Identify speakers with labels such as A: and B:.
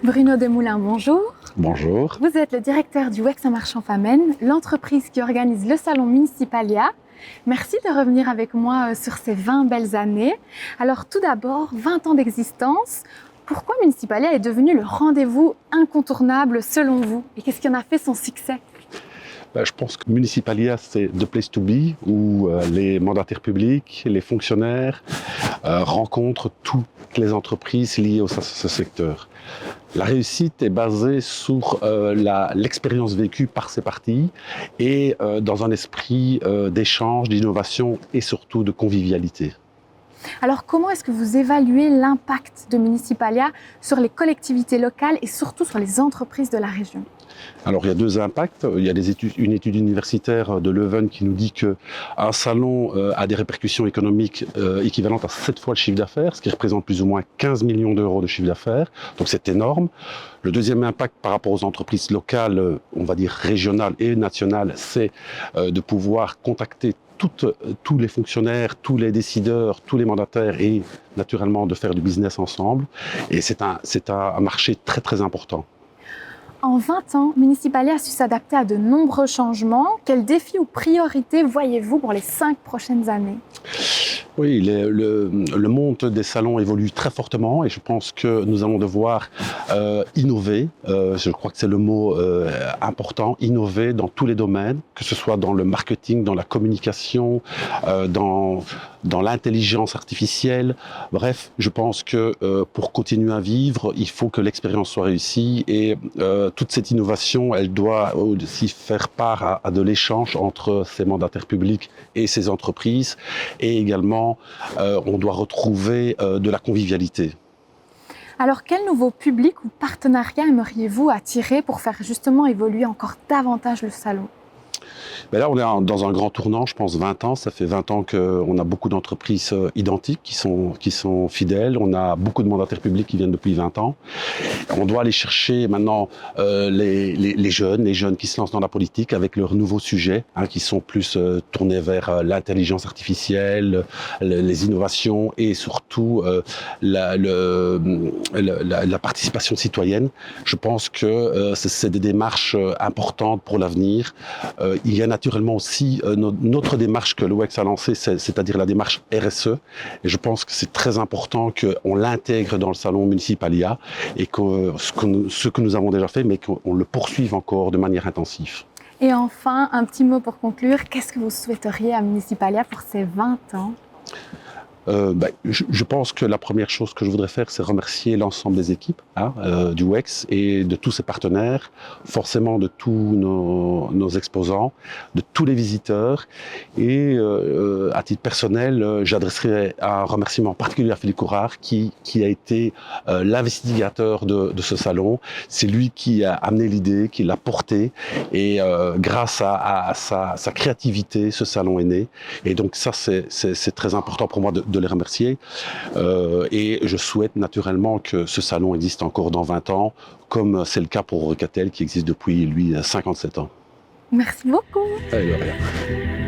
A: Bruno Desmoulins, bonjour.
B: Bonjour.
A: Vous êtes le directeur du WEX Saint-Marchand-Famenne, l'entreprise qui organise le salon Municipalia. Merci de revenir avec moi sur ces 20 belles années. Alors tout d'abord, 20 ans d'existence. Pourquoi Municipalia est devenu le rendez-vous incontournable selon vous? Et qu'est-ce qui en a fait son succès?
B: Je pense que Municipalia, c'est the place to be, où les mandataires publics, les fonctionnaires rencontrent toutes les entreprises liées à ce secteur. La réussite est basée sur l'expérience vécue par ces parties et dans un esprit d'échange, d'innovation et surtout de convivialité.
A: Alors comment est-ce que vous évaluez l'impact de Municipalia sur les collectivités locales et surtout sur les entreprises de la région?
B: Alors il y a deux impacts. Il y a une étude universitaire de Leuven qui nous dit qu'un salon a des répercussions économiques équivalentes à 7 fois le chiffre d'affaires, ce qui représente plus ou moins 15 millions d'euros de chiffre d'affaires. Donc c'est énorme. Le deuxième impact par rapport aux entreprises locales, on va dire régionales et nationales, c'est de pouvoir contacter tous les fonctionnaires, tous les décideurs, tous les mandataires et naturellement de faire du business ensemble. Et c'est un marché très très important.
A: En 20 ans, Municipalia a su s'adapter à de nombreux changements. Quels défis ou priorités voyez-vous pour les 5 prochaines années?
B: Oui, le monde des salons évolue très fortement et je pense que nous allons devoir innover. Je crois que c'est le mot important, innover dans tous les domaines, que ce soit dans le marketing, dans la communication, dans l'intelligence artificielle. Bref, je pense que pour continuer à vivre, il faut que l'expérience soit réussie et toute cette innovation, elle doit aussi faire part à de l'échange entre ces mandataires publics et ces entreprises et également on doit retrouver de la convivialité.
A: Alors, quel nouveau public ou partenariat aimeriez-vous attirer pour faire justement évoluer encore davantage le salon?
B: Mais là, on est dans un grand tournant, je pense 20 ans. Ça fait 20 ans qu'on a beaucoup d'entreprises identiques qui sont fidèles. On a beaucoup de mandataires publics qui viennent depuis 20 ans. On doit aller chercher maintenant les jeunes qui se lancent dans la politique avec leurs nouveaux sujets, qui sont plus tournés vers l'intelligence artificielle, les innovations et surtout la participation citoyenne. Je pense que c'est des démarches importantes pour l'avenir. Il y a naturellement aussi notre démarche que le WEX a lancée, c'est-à-dire la démarche RSE. Et je pense que c'est très important qu'on l'intègre dans le salon Municipalia et que ce que nous avons déjà fait, mais qu'on le poursuive encore de manière intensive.
A: Et enfin, un petit mot pour conclure, qu'est-ce que vous souhaiteriez à Municipalia pour ces 20 ans?
B: Je pense que la première chose que je voudrais faire, c'est remercier l'ensemble des équipes du WEX et de tous ses partenaires, forcément de tous nos exposants, de tous les visiteurs. Et à titre personnel, j'adresserai un remerciement particulier à Philippe Courard qui a été l'investigateur de ce salon. C'est lui qui a amené l'idée, qui l'a porté et grâce à sa créativité, ce salon est né. Et donc ça, c'est très important pour moi de les remercier et je souhaite naturellement que ce salon existe encore dans 20 ans comme c'est le cas pour Eurecatel qui existe depuis lui 57 ans.
A: Merci beaucoup.
B: De rien.